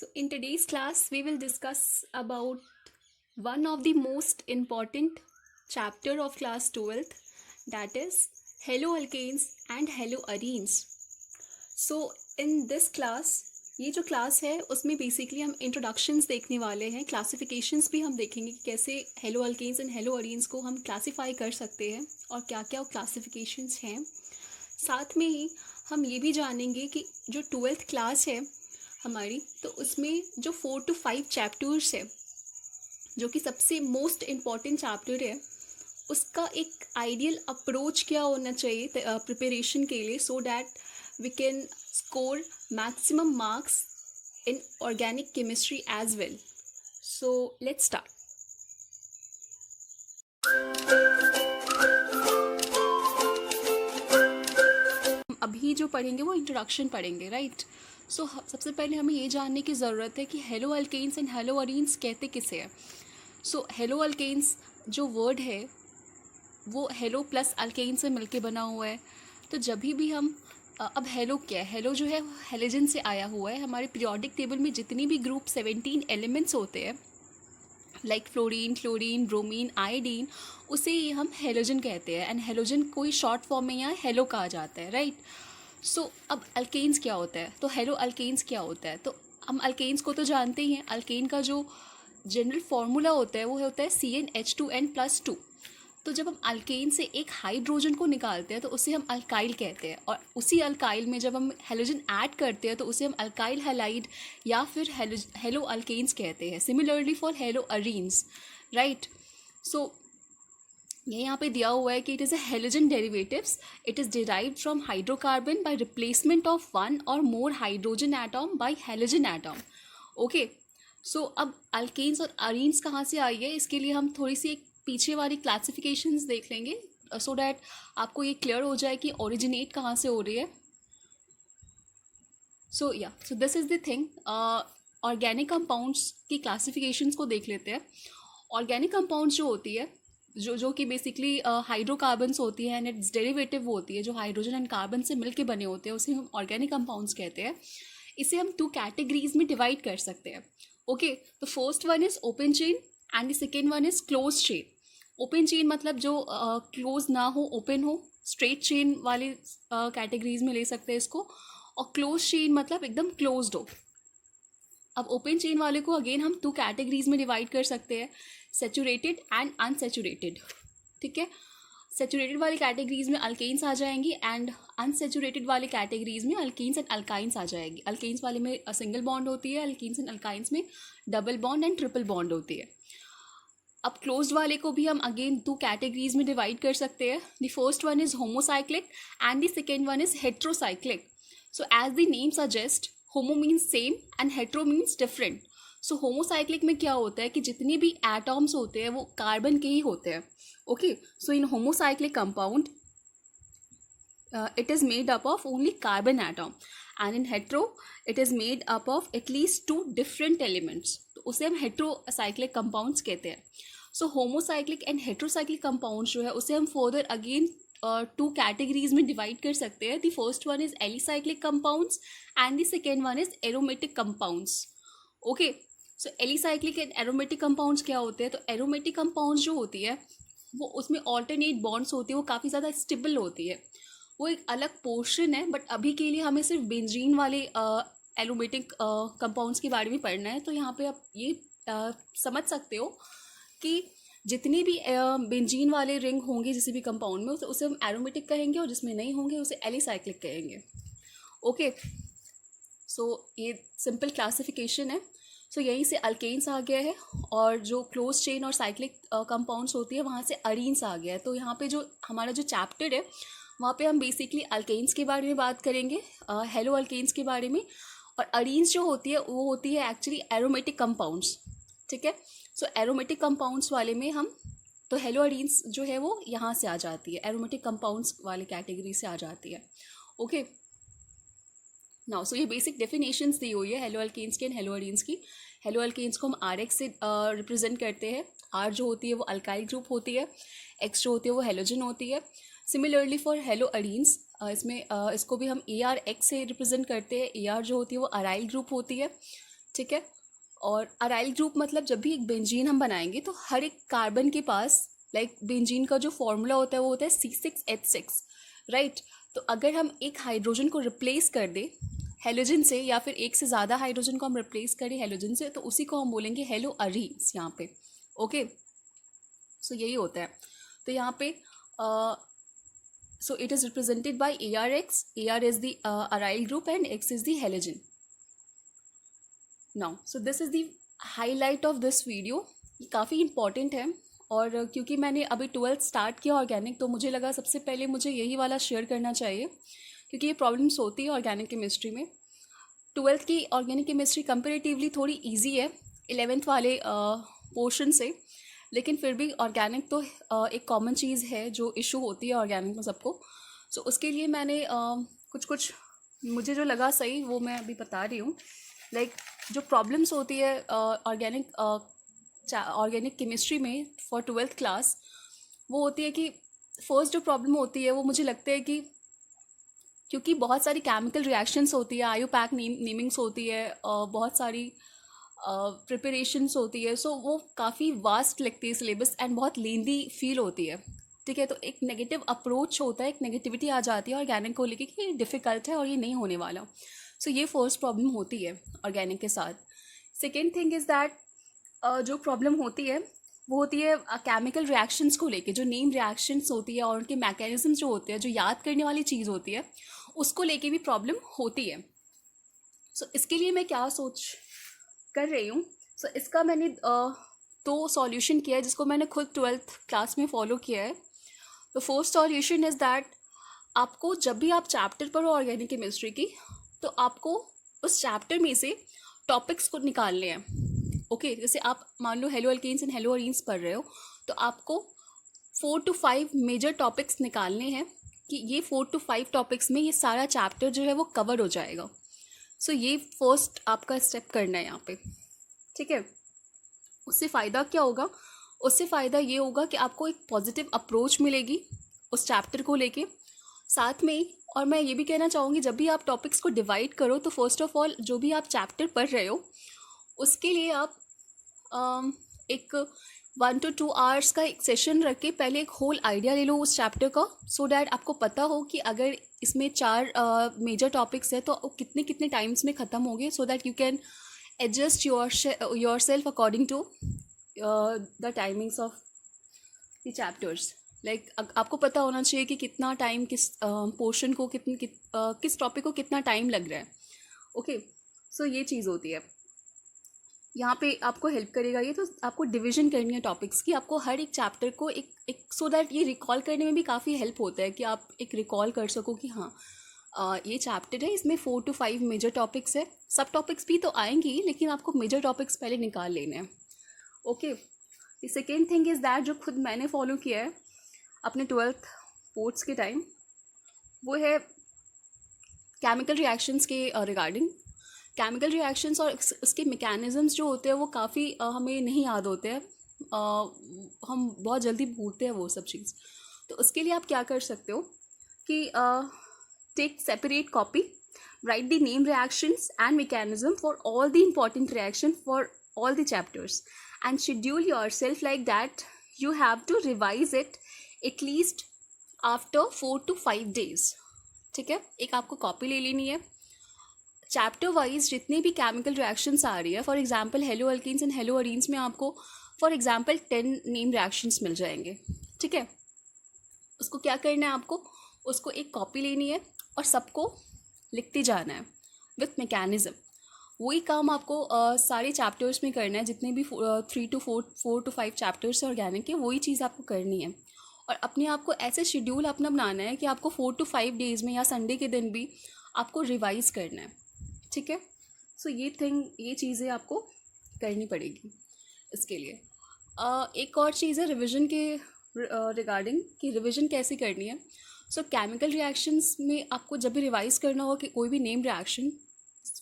So in today's class, we will discuss about one of the most important chapter of class 12th, that is haloalkanes and haloarenes. So in this class, ये जो class है उसमें basically हम introductions देखने वाले हैं, classifications भी हम देखेंगे कि कैसे halo alkanes and halo arenes को हम क्लासीफाई कर सकते हैं और क्या क्या क्लासिफिकेशंस हैं। साथ में ही हम ये भी जानेंगे कि जो 12th क्लास है हमारी, तो उसमें जो 4 to 5 चैप्टर्स है, जो कि सबसे मोस्ट इम्पॉर्टेंट चैप्टर है, उसका एक आइडियल अप्रोच क्या होना चाहिए प्रिपरेशन के लिए, so that we can score maximum marks in organic chemistry as well. So let's start. अभी जो पढ़ेंगे वो इंट्रोडक्शन पढ़ेंगे, राइट। सो सबसे पहले हमें ये जानने की ज़रूरत है कि halo alkanes and halo arenes कहते किसे हैं। सो हेलो अल्केन्स जो वर्ड है वो हेलो प्लस अल्केन से मिलके बना हुआ है। तो जब भी हम अब हेलो क्या है, हेलो जो है हेलोजन से आया हुआ है। हमारे पीरियोडिक टेबल में जितनी भी ग्रुप 17 एलिमेंट्स होते हैं, like fluorine, chlorine, bromine, iodine, उसे ही हम हेलोजन कहते हैं। एंड हेलोजन कोई शॉर्ट फॉर्म में यहाँ हेलो कहा जाता है, राइट। सो अब अल्केन्स क्या होता है, तो हेलो अल्केन्स क्या होता है। तो हम अल्केन्स को तो जानते ही हैं। अल्केन का जो जनरल फार्मूला होता है वो होता है CnH2n+2। तो जब हम अल्केन से एक हाइड्रोजन को निकालते हैं तो उसे हम अल्काइल कहते हैं, और उसी अल्काइल में जब हम हेलोजन ऐड करते हैं तो उसे हम अल्काइल हैलाइड या फिर हेलो अल्केन्स कहते हैं। Similarly for halo arenes, right. So ये यहाँ पे दिया हुआ है कि it is a halogen derivatives, it is derived from hydrocarbon by replacement of one or more hydrogen atom by halogen atom. Okay, so अब अल्केन्स और अरीन्स कहाँ से आई है, इसके लिए हम थोड़ी सी एक पीछे वाली क्लासिफिकेशंस देख लेंगे, सो डैट आपको ये क्लियर हो जाए कि ओरिजिनेट कहाँ से हो रही है। So this is the thing. Organic compounds की क्लासिफिकेशंस को देख लेते हैं। ऑर्गेनिक कंपाउंड्स जो होती है, जो कि बेसिकली हाइड्रोकार्बन्स होती है एंड इट्स डेरिवेटिव होती है, जो हाइड्रोजन एंड कार्बन से मिलके बने होते हैं, उसे हम ऑर्गेनिक कंपाउंड्स कहते हैं। इसे हम 2 कैटेगरीज में डिवाइड कर सकते हैं। ओके, तो first one is open chain and the second one is close chain. Open chain मतलब जो क्लोज ना हो, ओपन हो, स्ट्रेट चेन वाले कैटेगरीज में ले सकते हैं इसको। और क्लोज चेन मतलब एकदम क्लोज्ड हो। अब ओपन चेन वाले को अगेन हम 2 कैटेगरीज में डिवाइड कर सकते हैं, सैचुरेटेड एंड अनसैचुरेटेड। ठीक है, सैचुरेटेड वाली कैटेगरीज में अल्केन्स आ जाएंगी एंड अनसैचुरेटेड वाले कैटेगरीज में अल्केन्स एंड अल्काइंस आ जाएगी। अल्केन्स वाले में सिंगल बॉन्ड होती है, अल्केन्स एंड अल्काइंस में double bond and triple bond होती है। अब क्लोज्ड वाले को भी हम अगेन 2 कैटेगरीज में डिवाइड कर सकते हैं। The first one is homocyclic and the second one is heterocyclic. So as the name suggest, homo means same and hetero means different. So homocyclic में क्या होता है कि जितने भी एटॉम्स होते हैं वो कार्बन के ही होते हैं। Okay, so in homocyclic compound it is made up of only carbon atom, and in hetero it is made up of at least 2 different elements, तो उसे हम heterocyclic compounds कहते हैं। सो होमोसाइक्लिक एंड हेट्रोसाइक्लिक कंपाउंड्स जो है उसे हम further again 2 categories में डिवाइड कर सकते हैं। The first one is alicyclic compounds and the second one is aromatic compounds. Okay, so alicyclic and aromatic compounds क्या होते हैं, तो एरोमेटिक कंपाउंड्स जो होती है वो उसमें ऑल्टरनेट बॉन्ड्स होती है, वो काफ़ी ज़्यादा स्टेबल होती है, वो एक अलग पोर्शन है। बट अभी के लिए हमें सिर्फ बेंजीन वाले एरोमेटिक कंपाउंड्स के बारे में पढ़ना है। तो यहाँ पे आप ये समझ सकते हो कि जितने भी बेंजीन वाले रिंग होंगे किसी भी कंपाउंड में उसे हम एरोमेटिक कहेंगे, और जिसमें नहीं होंगे उसे एलिसाइक्लिक कहेंगे। ओके, सो ये सिंपल क्लासिफिकेशन है। सो यहीं से अल्केन्स आ गया है, और जो क्लोज चेन और साइक्लिक कंपाउंड्स होती है वहाँ से अरीन्स आ गया है। तो यहाँ पे जो हमारा जो चैप्टर है वहाँ पे हम बेसिकली अल्केन्स के बारे में बात करेंगे, हेलो अल्केन्स के बारे में। और अरीन्स जो होती है वो होती है एक्चुअली एरोमेटिक कंपाउंड्स। ठीक है, सो एरोमेटिक कंपाउंड्स वाले में हम, तो हेलो अरीन्स जो है वो यहाँ से आ जाती है, एरोमेटिक कंपाउंड्स वाले कैटेगरी से आ जाती है। ओके, नाउ सो ये बेसिक डेफिनेशंस दी हुई है हेलो अल्केन्स की एंड हेलो अरीन्स की। हेलो अल्केन्स को हम RX से रिप्रेजेंट करते हैं। R जो होती है वो अल्काइल ग्रुप होती है, X जो होती है वो हेलोजन होती है। सिमिलरली फॉर हेलो अरीन्स इसमें इसको भी हम ARX से रिप्रेजेंट करते हैं। AR जो होती है वो अराइल ग्रुप होती है। ठीक है। और अराइल ग्रुप मतलब जब भी एक बेंजीन हम बनाएंगे तो हर एक कार्बन के पास लाइक बेंजीन का जो फॉर्मूला होता है वो होता है C6H6, राइट। तो अगर हम एक हाइड्रोजन को रिप्लेस कर दें हेलोजन से, या फिर एक से ज़्यादा हाइड्रोजन को हम रिप्लेस करें हेलोजन से, तो उसी को हम बोलेंगे हेलो अरीन्स यहाँ पे। ओके, सो यही होता है। तो यहाँ पे so it is represented by ARX. AR is the aryl group and X is the halogen. Now, so this is the highlight of this video. ये काफ़ी important है, और क्योंकि मैंने अभी 12th स्टार्ट किया ऑर्गेनिक, तो मुझे लगा सबसे पहले मुझे यही वाला शेयर करना चाहिए, क्योंकि ये प्रॉब्लम्स होती है ऑर्गेनिक केमिस्ट्री में। 12th की ऑर्गेनिक केमिस्ट्री कंपेरेटिवली थोड़ी इजी है 11th वाले पोर्शन से, लेकिन फिर भी ऑर्गेनिक तो एक कॉमन चीज़ है जो इशू होती है ऑर्गेनिक में सबको। सो उसके लिए मैंने कुछ मुझे जो लगा सही वो मैं अभी बता रही हूँ। लाइक जो प्रॉब्लम्स होती है ऑर्गेनिक केमिस्ट्री में फॉर 12th क्लास, वो होती है कि फर्स्ट जो प्रॉब्लम होती है वो मुझे लगता है कि क्योंकि बहुत सारी केमिकल रिएक्शंस होती है, आयोपैक नेमिंग्स होती है, बहुत सारी प्रिपरेशंस होती है, सो वो काफ़ी वास्ट लगती है सिलेबस एंड बहुत लेंदी फील होती है। ठीक है, तो एक नेगेटिव अप्रोच होता है, एक नेगेटिविटी आ जाती है ऑर्गेनिक को लेके कि ये डिफ़िकल्ट है और ये नहीं होने वाला। सो ये फर्स्ट प्रॉब्लम होती है ऑर्गेनिक के साथ। सेकेंड थिंग इज़ दैट जो प्रॉब्लम होती है वो होती है केमिकल रिएक्शंस को लेके, जो नेम रिएक्शंस होती है और उनके मैकेनिज्म जो होते हैं, जो याद करने वाली चीज़ होती है, उसको लेके भी प्रॉब्लम होती है। सो इसके लिए मैं क्या सोच कर रही हूँ, सो इसका मैंने 2 सॉल्यूशन किया है जिसको मैंने खुद 12th क्लास में फॉलो किया है। तो फर्स्ट सॉल्यूशन इज़ दैट आपको जब भी आप चैप्टर पढ़ो ऑर्गेनिक केमिस्ट्री की, तो आपको उस चैप्टर में से टॉपिक्स को निकालने हैं। ओके, जैसे आप मान लो halo alkanes and halo arenes पढ़ रहे हो, तो आपको 4 to 5 मेजर टॉपिक्स निकालने हैं कि ये 4 to 5 टॉपिक्स में ये सारा चैप्टर जो है वो कवर हो जाएगा। सो ये फर्स्ट आपका स्टेप करना है यहाँ पे, ठीक है। उससे फ़ायदा क्या होगा? उससे फ़ायदा ये होगा कि आपको एक पॉजिटिव अप्रोच मिलेगी उस चैप्टर को लेके। साथ में, और मैं ये भी कहना चाहूँगी, जब भी आप टॉपिक्स को डिवाइड करो तो फर्स्ट ऑफ ऑल जो भी आप चैप्टर पढ़ रहे हो उसके लिए आप एक 1 to 2 आवर्स का एक सेशन रख के पहले एक होल आइडिया ले लो उस चैप्टर का, सो डैट आपको पता हो कि अगर इसमें 4 मेजर टॉपिक्स है तो कितने कितने टाइम्स में ख़त्म होंगे, so that you can adjust yourself according to the timings of the chapters. Like आपको पता होना चाहिए कि कितना टाइम किस पोर्शन को किस टॉपिक को कितना टाइम लग रहा है। ओके, सो ये चीज़ होती है यहाँ पे, आपको हेल्प करेगा ये। तो आपको डिवीजन करनी है टॉपिक्स की, आपको हर एक चैप्टर को एक सो दैट ये रिकॉल करने में भी काफ़ी हेल्प होता है कि आप एक रिकॉल कर सको कि हाँ ये चैप्टर है, इसमें 4 to 5 मेजर टॉपिक्स है। सब टॉपिक्स भी तो आएंगी, लेकिन आपको मेजर टॉपिक्स पहले निकाल लेने हैं। Okay, the second thing is that जो खुद मैंने फॉलो किया है अपने 12th बोर्ड्स के टाइम, वो है केमिकल रिएक्शंस के रिगार्डिंग। केमिकल रिएक्शंस और उसके मैकेनिज़म्स जो होते हैं वो काफ़ी हमें नहीं याद होते हैं, हम बहुत जल्दी भूलते हैं वो सब चीज़। तो उसके लिए आप क्या कर सकते हो कि take separate copy, write the name reactions and mechanism for all the important reaction for all the chapters and schedule yourself like that you have to revise it at least after 4 to 5 days। ठीक है, एक आपको copy ले लेनी है, chapter wise जितने भी chemical reactions आ रही है, for example hello alkenes and halo arenes में आपको फॉर एग्जांपल 10 नेम रिएक्शंस मिल जाएंगे। ठीक है, उसको क्या करना है, आपको उसको एक कॉपी लेनी है और सबको लिखते जाना है विथ मैकेनिज़्म। वही काम आपको सारे चैप्टर्स में करना है, जितने भी 3 to 4 to 5 चैप्टर्स ऑर्गेनिक के, वही चीज़ आपको करनी है। और अपने आप को ऐसे शेड्यूल अपना बनाना है कि आपको 4 to 5 डेज़ में या संडे के दिन भी आपको रिवाइज करना है। ठीक है, सो ये चीज़ें आपको करनी पड़ेगी इसके लिए। एक और चीज़ है रिविज़न के रिगार्डिंग कि रिविज़न कैसे करनी है। सो केमिकल रिएक्शंस में आपको जब भी रिवाइज़ करना हो कि कोई भी नेम रिएक्शन,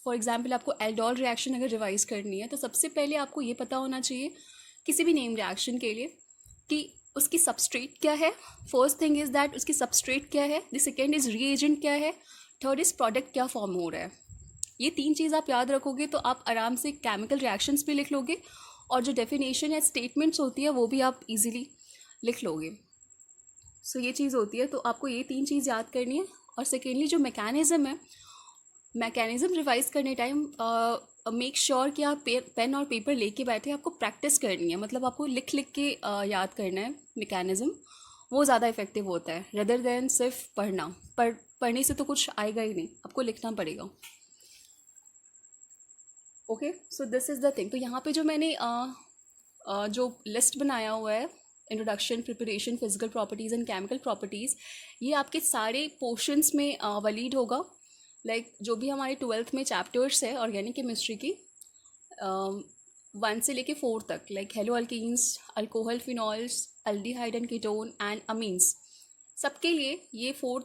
फॉर एग्जांपल आपको एल्डोल रिएक्शन अगर रिवाइज़ करनी है, तो सबसे पहले आपको ये पता होना चाहिए किसी भी नेम रिएक्शन के लिए कि उसकी सबस्ट्रेट क्या है। फर्स्ट थिंग इज़ दैट उसकी सबस्ट्रेट क्या है, द सेकेंड इज़ रीएजेंट क्या है, थर्ड इज़ प्रोडक्ट क्या फॉर्म हो रहा है। ये 3 चीज़ आप याद रखोगे तो आप आराम से केमिकल रिएक्शंस भी लिख लोगे, और जो डेफिनेशन या स्टेटमेंट्स होती है वो भी आप इजीली लिख लोगे। सो ये चीज़ होती है, तो आपको ये 3 चीज़ याद करनी है। और सेकेंडली जो मैकेनिज़्म है, मैकेनिज़्म रिवाइज करने टाइम मेक श्योर कि आप पेन और पेपर लेके बैठे, आपको प्रैक्टिस करनी है, मतलब आपको लिख लिख के याद करना है मैकेनिज़्म। वो ज़्यादा इफेक्टिव होता है रदर देन सिर्फ पढ़ना। पढ़ने से तो कुछ आएगा ही नहीं, आपको लिखना पड़ेगा। Okay, so this is the thing. तो यहाँ पे जो मैंने जो लिस्ट बनाया हुआ है, introduction, preparation, physical properties and chemical properties, ये आपके सारे पोर्शंस में वलीड होगा। लाइक जो भी हमारे 12th में चैप्टर्स है ऑर्गेनिक केमिस्ट्री की, 1 से लेके 4 तक, like hello alkenes, alcohol, phenols, aldehyde and ketone and amines, सबके लिए ये 4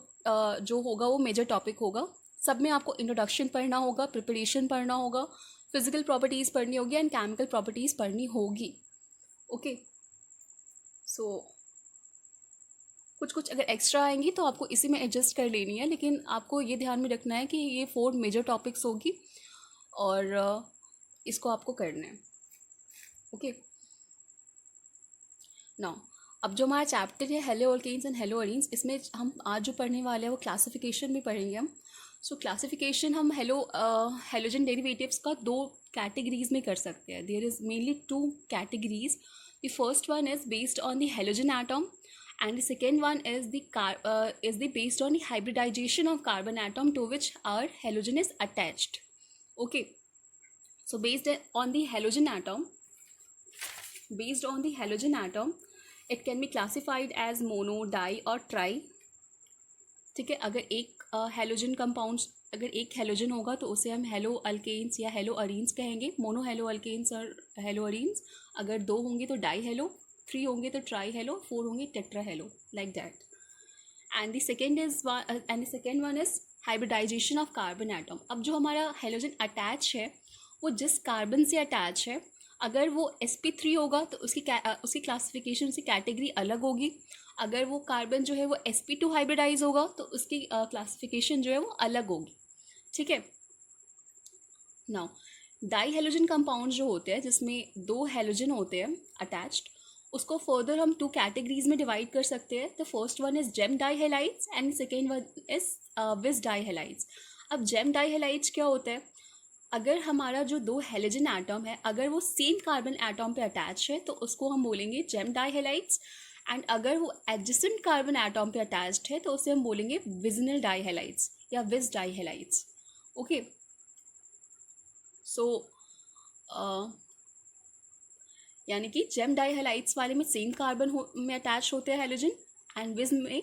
जो होगा वो मेजर टॉपिक होगा। सब में आपको इंट्रोडक्शन पढ़ना होगा, प्रिपरेशन पढ़ना होगा, फिजिकल प्रॉपर्टीज़ पढ़नी होगी एंड केमिकल प्रॉपर्टीज़ पढ़नी होगी। ओके, सो कुछ अगर एक्स्ट्रा आएंगी तो आपको इसी में एडजस्ट कर लेनी है, लेकिन आपको ये ध्यान में रखना है कि ये 4 मेजर टॉपिक्स होगी और इसको आपको करना है। ओके, नाउ अब जो हमारा चैप्टर है halo alkanes and halo arenes, इसमें हम आज जो पढ़ने वाले हैं वो क्लासिफिकेशन भी पढ़ेंगे हम। सो क्लासिफिकेशन हम हेलोजन डेरिवेटिव्स का 2 कैटेगरीज में कर सकते हैं। There is mainly 2 categories. The first one is based on the halogen atom and the second one is the based on the hybridization of carbon atom to which our halogen is attached. Okay, so based on the halogen atom, it can be classified as mono, di or tri. ठीक है, अगर एक halogen compounds, अगर एक halogen होगा तो उसे हम हेलो अल्केन्स या हेलो अरीन्स कहेंगे, मोनो हेलो अल्केन्स और हेलो अरीन्स। अगर 2 होंगे तो डाई हेलो, 3 होंगे तो ट्राई हेलो, 4 होंगे tetra halo, like that. And the second one is hybridization of carbon atom. अब जो हमारा हेलोजन अटैच है वो जिस कार्बन से अटैच है, अगर वो sp3 होगा तो उसकी क्लासिफिकेशन, उसकी कैटेगरी अलग होगी। अगर वो कार्बन जो है वो sp2 हाइब्रिडाइज होगा तो उसकी क्लासिफिकेशन जो है वो अलग होगी। ठीक है, नाउ डाई हेलोजन कंपाउंड जो होते हैं जिसमें 2 हेलोजन होते हैं अटैच्ड, उसको फर्दर हम 2 कैटेगरीज में डिवाइड कर सकते हैं। The first one is gem di halides and second one is vic di halides. अब जेम डाई हेलाइड्स क्या होता है, अगर हमारा जो 2 हेलोजन एटम है अगर वो सेम कार्बन एटम पे अटैच है तो उसको हम बोलेंगे जेम डाई हेलाइड्स, एंड अगर वो एडजेसेंट कार्बन एटम पे अटैच्ड है तो उसे हम बोलेंगे विजिनल डाई हेलाइड्स या विस डाई हेलाइड्स। ओके, सो यानी कि जेम डाई हेलाइड्स वाले में सेम कार्बन में अटैच होते हैं हेलोजन, एंड विज में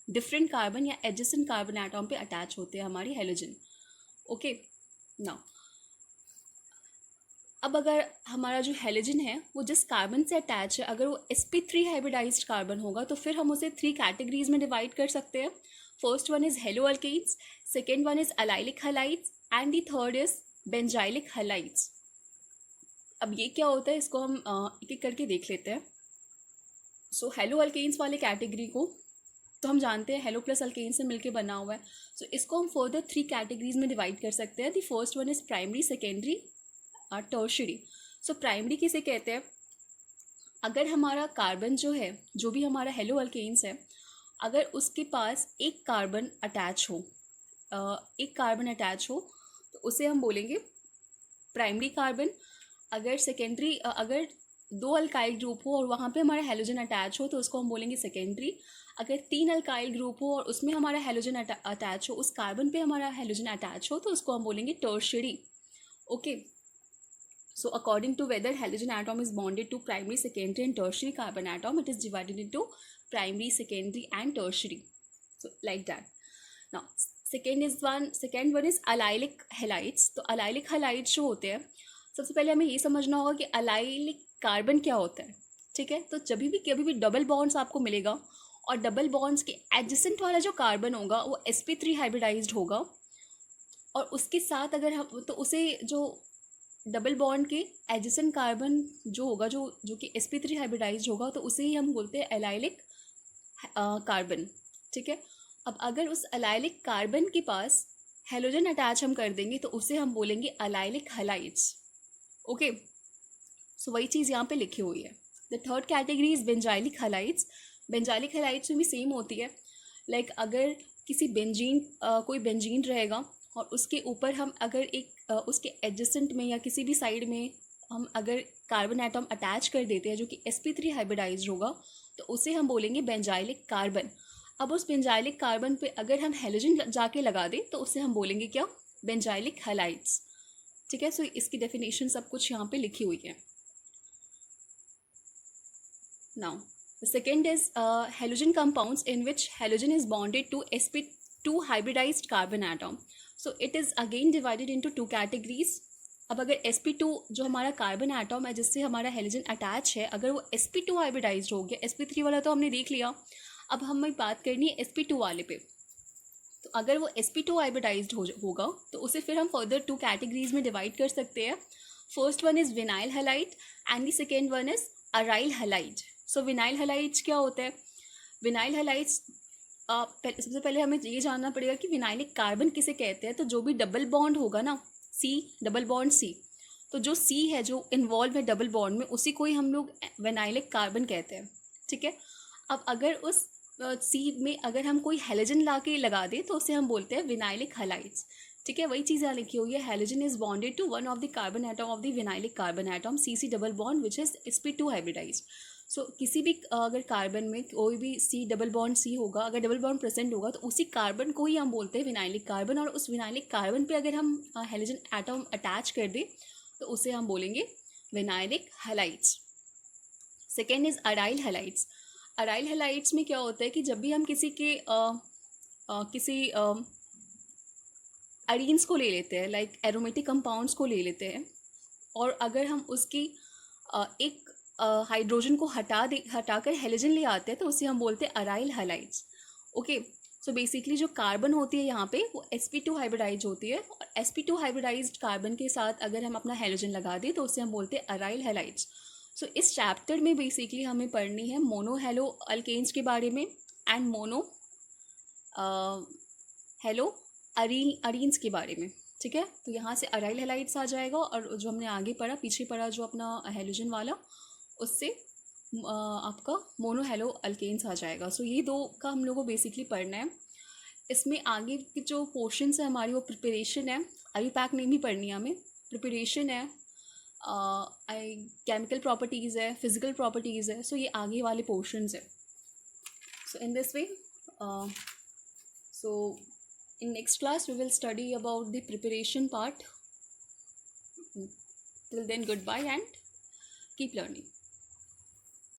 डिफरेंट कार्बन या एडजेसेंट कार्बन एटम पे अटैच होते हैं हमारी हेलोजन। ओके, नाउ अब अगर हमारा जो हेलोजन है वो जिस कार्बन से अटैच है अगर वो sp3 हाइब्रिडाइज्ड कार्बन होगा तो फिर हम उसे 3 कैटेगरीज में डिवाइड कर सकते हैं। First one is halo alkanes, second one is allylic halides and the third is benzylic halides. अब ये क्या होता है इसको हम एक एक करके देख लेते हैं। सो हेलो अल्केन्स वाले कैटेगरी को तो हम जानते हैं हेलो प्लस अल्केन से मिलकर बना हुआ है। सो इसको हम फर्दर 3 कैटेगरीज में डिवाइड कर सकते हैं। The first one is primary, secondary और टर्शियरी। सो प्राइमरी किसे कहते हैं, अगर हमारा कार्बन जो है, जो भी हमारा हेलो अल्केन्स है, अगर उसके पास एक कार्बन अटैच हो तो उसे हम बोलेंगे प्राइमरी कार्बन। अगर सेकेंडरी, अगर 2 अल्काइल ग्रुप हो और वहाँ पे हमारा हेलोजन अटैच हो तो उसको हम बोलेंगे सेकेंडरी। अगर 3 अल्काइल ग्रुप हो और उसमें हमारा हेलोजन अटैच हो, उस कार्बन पे हमारा हेलोजन अटैच हो तो उसको हम बोलेंगे tertiary. Okay, so according to whether halogen atom is bonded to primary, secondary and tertiary carbon atom, it is divided into primary, secondary and tertiary, so like that. Now second one is allylic halides। तो allylic halides जो होते हैं, सबसे पहले हमें ये समझना होगा कि allylic कार्बन क्या होता है। ठीक है, तो कभी भी डबल बॉन्ड्स आपको मिलेगा और डबल बॉन्ड्स के एडजेसेंट वाला जो कार्बन होगा वो sp3 हाइब्रिडाइज्ड होगा, और उसके साथ अगर हम तो उसे जो डबल बॉन्ड के एडजेसेंट कार्बन जो होगा जो कि sp3 हाइब्रिडाइज्ड होगा तो उसे ही हम बोलते हैं एलाइलिक कार्बन। ठीक है, अब अगर उस एलाइलिक कार्बन के पास हेलोजन अटैच हम कर देंगे तो उसे हम बोलेंगे अलाइलिक हलाइड्स। ओके, सो वही चीज़ यहाँ पे लिखी हुई है। The third category is benzylic halides. Benzylic halides में भी सेम होती है। लाइक अगर किसी बेंजीन कोई बेंजीन रहेगा और उसके ऊपर हम अगर एक उसके एडजेसेंट में या किसी भी साइड में हम अगर कार्बन एटम अटैच कर देते हैं जो कि sp3 हाइब्रिडाइज्ड होगा तो उसे हम बोलेंगे बेंजाइलिक कार्बन। अब उस बेंजाइलिक कार्बन पे अगर हम हेलोजन जाके लगा दें तो उसे हम बोलेंगे क्या, बेंजाइलिक हैलाइड्स। ठीक है, सो इसकी डेफिनेशन सब कुछ यहाँ पे लिखी हुई है। Now the second is halogen compounds in which halogen is bonded to sp2 hybridized carbon atom. So it is again divided into two categories. अब अगर sp2 जो हमारा कार्बन एटम है जिससे हमारा हेलोजन अटैच है, अगर वो sp2 हाइब्रिडाइज्ड हो गया, sp3 वाला तो हमने देख लिया, अब हमें बात करनी है sp2 वाले पे। तो अगर वो sp2 हाइब्रिडाइज्ड होगा तो उसे फिर हम फर्दर टू कैटेगरीज में डिवाइड कर सकते हैं। First one is vinyl halide and the second one is aryl halide. So vinyl halides क्या होता है? विनाइल हैलाइड्स सबसे पहले हमें ये जानना पड़ेगा कि विनाइलिक कार्बन किसे कहते हैं। तो जो भी डबल बॉन्ड होगा ना, C डबल बॉन्ड C, तो जो C है जो इन्वॉल्व है डबल बॉन्ड में उसी को ही हम लोग विनाइलिक कार्बन कहते हैं। ठीक है, अब अगर उस C में अगर हम कोई हेलोजन ला के लगा दें तो उसे हम बोलते हैं विनाइलिक हैलाइड्स। ठीक है, वही चीज़ यहाँ लिखी हुई है, halogen is bonded to one of the carbon atom of the vinylic carbon atom CC double bond which is sp2 hybridised. So किसी भी अगर कार्बन में कोई भी C डबल बॉन्ड C होगा, अगर डबल बॉन्ड प्रेजेंट होगा तो उसी कार्बन को ही हम बोलते हैं विनाइलिक कार्बन। और उस विनाइलिक कार्बन पे अगर हम हेलोजन एटम अटैच कर दें तो उसे हम बोलेंगे vinylic halides. Second is aryl halides. Aryl halides में क्या होता है कि जब भी हम किसी के किसी अरीन्स को ले लेते हैं, लाइक एरोमेटिक कंपाउंड्स को ले लेते हैं, और अगर हम उसकी एक हाइड्रोजन को हटाकर हेलोजन ले आते हैं तो उसे हम बोलते हैं aryl halides. Okay, so basically जो कार्बन होती है यहाँ पे वो sp2 हाइब्रिडाइज होती है, और sp2 हाइब्रिडाइज्ड कार्बन के साथ अगर हम अपना हेलोजन लगा दें तो उसे हम बोलते हैं अराइल हैलाइड्स। सो इस चैप्टर में बेसिकली हमें पढ़नी है मोनो हेलो अल्केन्स के बारे में एंड मोनो हेलो अरीन्स के बारे में। ठीक है, तो यहाँ से अराइल हैलाइड्स आ जाएगा, और जो हमने आगे पढ़ा पीछे पढ़ा जो अपना हेलोजन वाला, उससे आपका मोनो हेलो अल्केन्स आ जाएगा। सो ये दो का हम लोग को बेसिकली पढ़ना है। इसमें आगे की जो पोर्शंस है हमारी वो प्रिपरेशन है, अभी पैक नहीं भी पढ़नी है हमें, प्रिपरेशन है, केमिकल प्रॉपर्टीज़ है, फिजिकल प्रॉपर्टीज़ है। सो ये आगे वाले पोर्शंस है। So in this way, so in next class we will study about the preparation part. Till then, goodbye and keep learning.